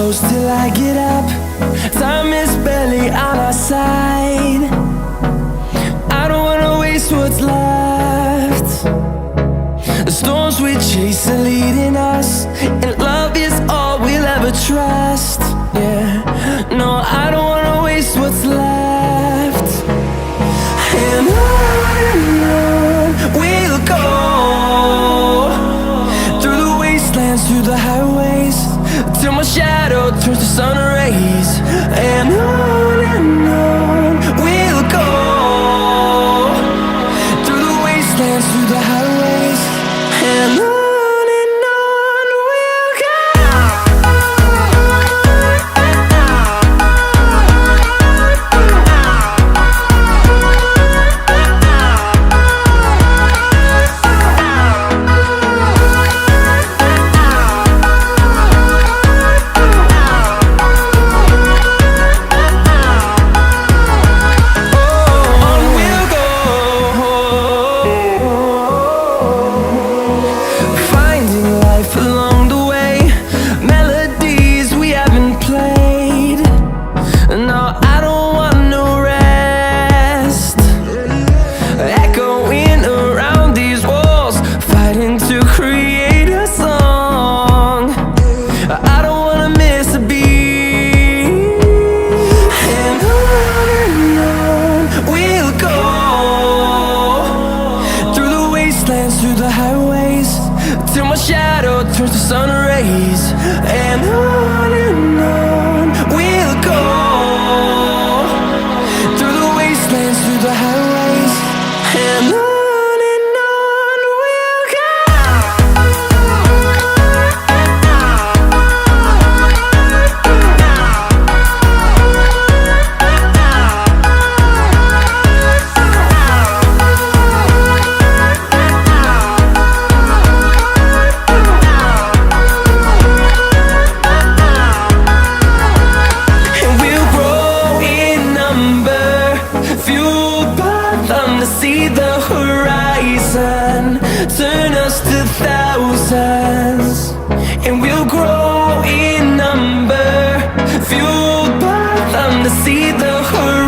close till I get up. Time is barely on our side. I don't wanna waste what's left. The storms we chase are leading us, and love is all we'll ever trust. Yeah, no, I don't wanna waste what's left. And on we'll go, through the wastelands, through the highways, till my shadow turns to sun rays. And on we'll go, through the wastelands, through the highways, and on we'll go. Through the highways, till my shadow turns to sun rays. And on we'll go, through the wastelands, through the highways, and on we'll go. See the horizon, turn us to thousands, and we'll grow in number, fueled by them to see the horizon.